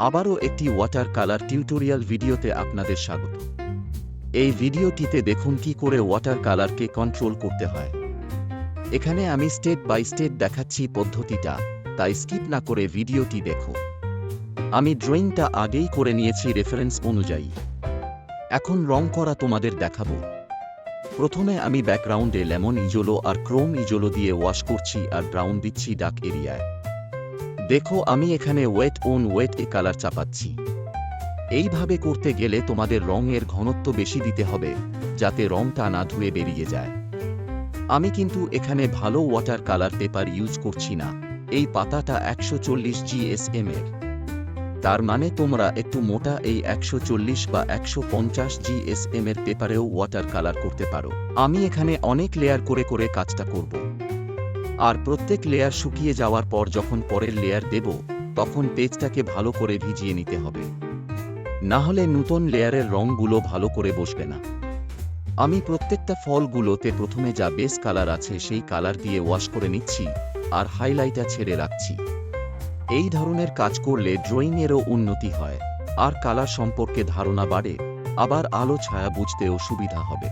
আবারও একটি water colour tutorial ভিডিওতে আপনাদের স্বাগত। এই ভিডিওটিতে দেখুন কি করে ওয়াটার কালারকে কন্ট্রোল করতে হয়। এখানে আমি স্টেপ বাই স্টেপ দেখাচ্ছি পদ্ধতিটা, তাই স্কিপ না করে ভিডিওটি দেখো। আমি ড্রয়িংটা আগেই করে নিয়েছি রেফারেন্স অনুযায়ী। এখন রং করা তোমাদের দেখাবো। প্রথমে আমি ব্যাকগ্রাউন্ডে লেমন ইজোলো আর ক্রোম ইজোলো দিয়ে ওয়াশ করছি আর ব্রাউন দিচ্ছি ডার্ক এরিয়ায়। দেখো আমি এখানে ওয়েট অন ওয়েট এ কালার চাপাচ্ছি। এইভাবে করতে গেলে তোমাদের রঙের ঘনত্ব বেশি দিতে হবে, যাতে রংটা না ধুয়ে বেরিয়ে যায়। আমি কিন্তু এখানে ভালো ওয়াটার কালার পেপার ইউজ করছি না। এই পাতাটা 140 GSM এর, তার মানে তোমরা একটু মোটা এই 140 বা 150 GSM এর পেপারেও ওয়াটার কালার করতে পারো। আমি এখানে অনেক লেয়ার করে করে কাজটা করব। আর প্রত্যেক লেয়ার শুকিয়ে যাওয়ার পর যখন পরের লেয়ার দেব, তখন পেজটাকে ভালো করে ভিজিয়ে নিতে হবে, না হলে নতুন লেয়ারের রঙগুলো ভালো করে বসবে না। আমি প্রত্যেকটা ফলগুলোতে প্রথমে যা বেস কালার আছে সেই কালার দিয়ে ওয়াশ করে নিচ্ছি আর হাইলাইটার ছেড়ে রাখছি। এই ধরনের কাজ করলে ড্রয়িংয়েরও উন্নতি হয় আর কালার সম্পর্কে ধারণা বাড়ে, আবার আলো ছায়া বুঝতেও সুবিধা হবে।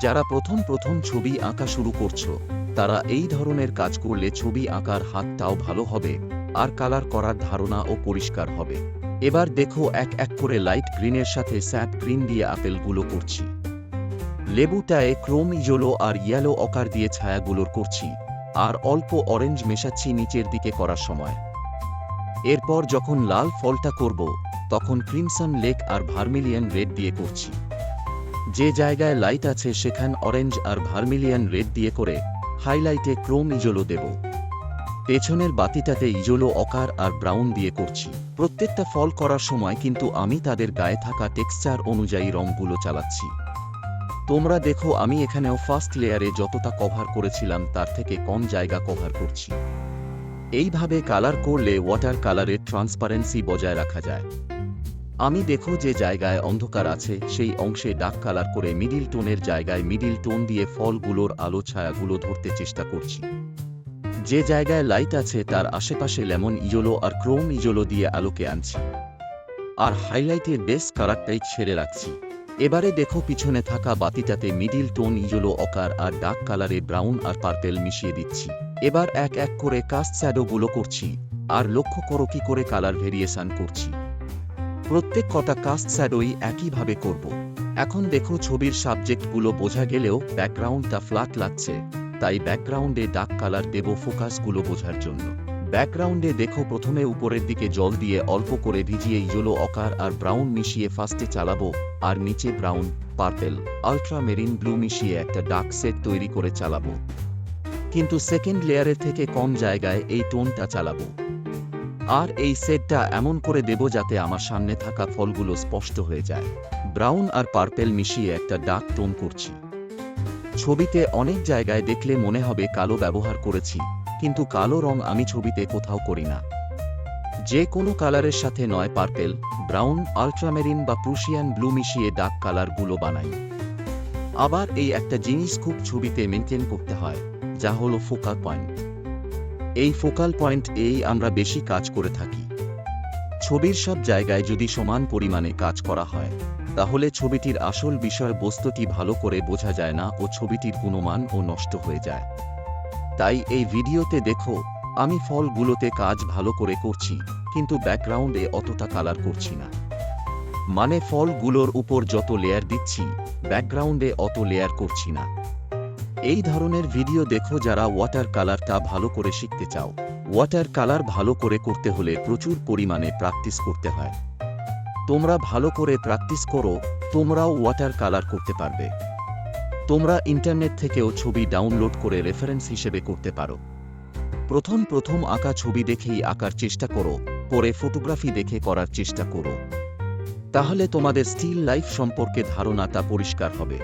যারা প্রথম ছবি আঁকা শুরু করছো, তারা এই ধরনের কাজ করলে ছবি আঁকার হাতটাও ভালো হবে আর কালার করার ধারণাও পরিষ্কার হবে। এবার দেখো এক এক করে লাইট গ্রিনের সাথে স্যাপ গ্রিন দিয়ে আপেলগুলো করছি। লেবুটায় ক্রোম ইজোলো আর ইয়েলো অকার দিয়ে ছায়াগুলোর করছি আর অল্প অরেঞ্জ মেশাচ্ছি নিচের দিকে করার সময়। এরপর যখন লাল ফলটা করব, তখন ক্রিমসন লেক আর ভার্মিলিয়ন রেড দিয়ে করছি। যে জায়গায় লাইট আছে সেখান অরেঞ্জ আর ভার্মিলিয়ন রেড দিয়ে করে হাইলাইটে ক্রোম ইজোলো দেব। পেছনের বাতিটাতে ইজোলো অকার আর ব্রাউন দিয়ে করছি। প্রত্যেকটা ফল করার সময় কিন্তু আমি তাদের গায়ে থাকা টেক্সচার অনুযায়ী রঙগুলো চালাচ্ছি। তোমরা দেখো আমি এখানেও ফার্স্ট লেয়ারে যতটা কভার করেছিলাম তার থেকে কম জায়গা কভার করছি। এইভাবে কালার করলে ওয়াটার কালারের ট্রান্সপারেন্সি বজায় রাখা যায়। আমি দেখো যে জায়গায় অন্ধকার আছে সেই অংশে ডার্ক কালার করে মিডিল টোনের জায়গায় মিডিল টোন দিয়ে ফলগুলোর আলো ছায়াগুলো ধরতে চেষ্টা করছি। যে জায়গায় লাইট আছে তার আশেপাশে লেমন ইজোলো আর ক্রোম ইজোলো দিয়ে আলোকে আনছি আর হাইলাইটের বেস কালারটাই ছেড়ে রাখছি। এবারে দেখো পিছনে থাকা বাতিটাতে মিডিল টোন ইজোলো অকার আর ডার্ক কালারে ব্রাউন আর পার্পেল মিশিয়ে দিচ্ছি। এবার এক এক করে কাস্ট শ্যাডোগুলো করছি আর লক্ষ্য করো কি করে কালার ভেরিয়েশন করছি। প্রত্যেক কটা কাস্ট শ্যাডোই একইভাবে করব। এখন দেখো ছবির সাবজেক্টগুলো বোঝা গেলেও ব্যাকগ্রাউন্ডটা ফ্ল্যাট লাগছে, তাই ব্যাকগ্রাউন্ডে ডার্ক কালার দেব ফোকাসগুলো বোঝার জন্য। ব্যাকগ্রাউন্ডে দেখো প্রথমে উপরের দিকে জল দিয়ে অল্প করে ভিজিয়ে ইজোলো অকার আর ব্রাউন মিশিয়ে ফার্স্টে চালাবো আর নিচে ব্রাউন, পার্পেল, আল্ট্রামেরিন ব্লু মিশিয়ে একটা ডার্ক সেট তৈরি করে চালাবো। কিন্তু সেকেন্ড লেয়ারের থেকে কম জায়গায় এই টোনটা চালাবো আর এই সেটটা এমন করে দেব যাতে আমার সামনে থাকা ফলগুলো স্পষ্ট হয়ে যায়। ব্রাউন আর পার্পেল মিশিয়ে একটা ডার্ক টোন করছি। ছবিতে অনেক জায়গায় দেখলে মনে হবে কালো ব্যবহার করেছি, কিন্তু কালো রং আমি ছবিতে কোথাও করি না। যে কোনো কালারের সাথে নয় পার্পেল, ব্রাউন, আল্ট্রামেরিন বা প্রুশিয়ান ব্লু মিশিয়ে ডার্ক কালারগুলো বানাই। আবার এই একটা জিনিস খুব ছবিতে মেনটেন করতে হয়, যা হলো ফোকাল পয়েন্ট। এই ফোকাল পয়েন্ট এই আমরা বেশি কাজ করে থাকি। ছবির সব জায়গায় যদি সমান পরিমাণে কাজ করা হয়, তাহলে ছবিটির আসল বিষয়বস্তুটি ভালো করে বোঝা যায় না ও ছবিটির গুণমান ও নষ্ট হয়ে যায়। তাই এই ভিডিওতে দেখো আমি ফলগুলোতে কাজ ভালো করে করছি, কিন্তু ব্যাকগ্রাউন্ডে অতটা কালার করছি না। মানে ফলগুলোর উপর যত লেয়ার দিচ্ছি, ব্যাকগ্রাউন্ডে অত লেয়ার করছি না। এই ধরনের ভিডিও দেখো যারা ওয়াটার কালারটা ভালো করে শিখতে চাও। ওয়াটার কালার ভালো করে করতে হলে প্রচুর পরিমাণে প্র্যাকটিস করতে হয়। তোমরা ভালো করে প্র্যাকটিস করো, তোমরাও ওয়াটার কালার করতে পারবে। তোমরা ইন্টারনেট থেকেও ছবি ডাউনলোড করে রেফারেন্স হিসেবে করতে পারো। প্রথম আঁকা ছবি দেখেই আঁকার চেষ্টা করো, পরে ফটোগ্রাফি দেখে করার চেষ্টা করো। তাহলে তোমাদের স্টিল লাইফ সম্পর্কে ধারণাটা পরিষ্কার হবে।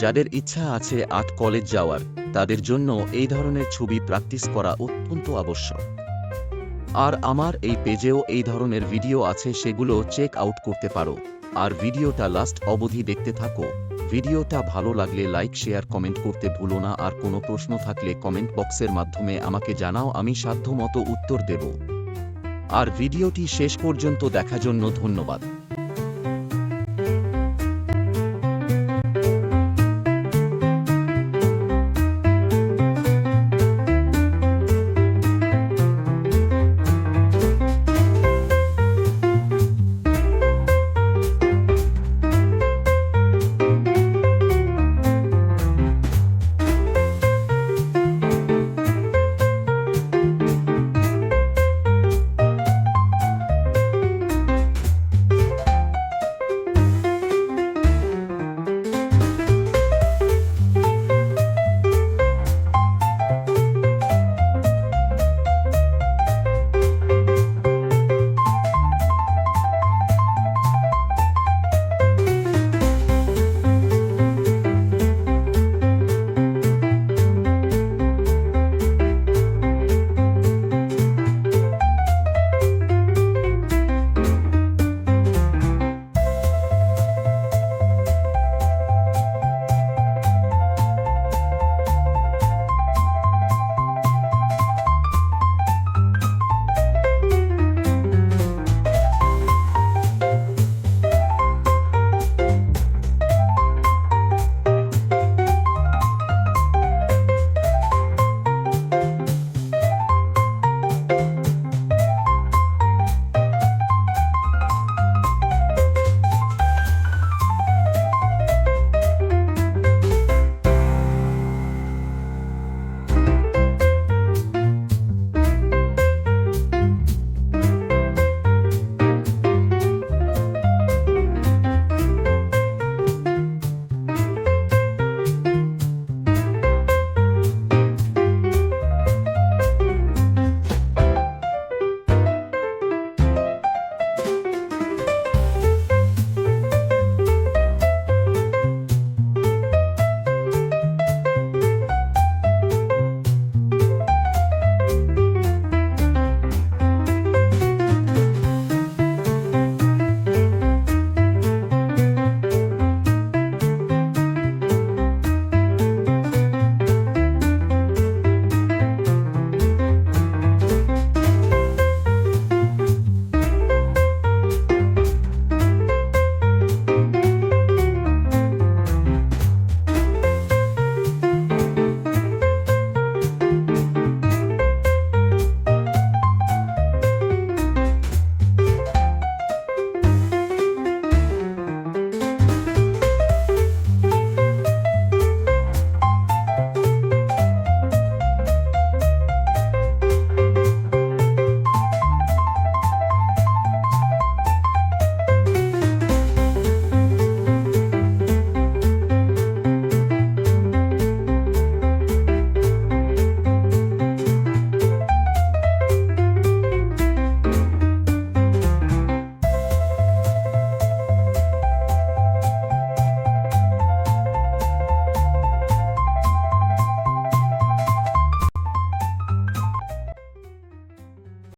যাদের ইচ্ছা আছে আর্ট কলেজ যাওয়ার, তাদের জন্য এই ধরনের ছবি প্র্যাকটিস করা অত্যন্ত আবশ্যক। আর আমার এই পেজেও এই ধরনের ভিডিও আছে, সেগুলো চেক আউট করতে পারো। আর ভিডিওটা লাস্ট অবধি দেখতে থাকো। ভিডিওটা ভালো লাগলে লাইক, শেয়ার, কমেন্ট করতে ভুলো না। আর কোনো প্রশ্ন থাকলে কমেন্ট বক্সের মাধ্যমে আমাকে জানাও, আমি সাধ্যমতো উত্তর দেব। আর ভিডিওটি শেষ পর্যন্ত দেখার জন্য ধন্যবাদ।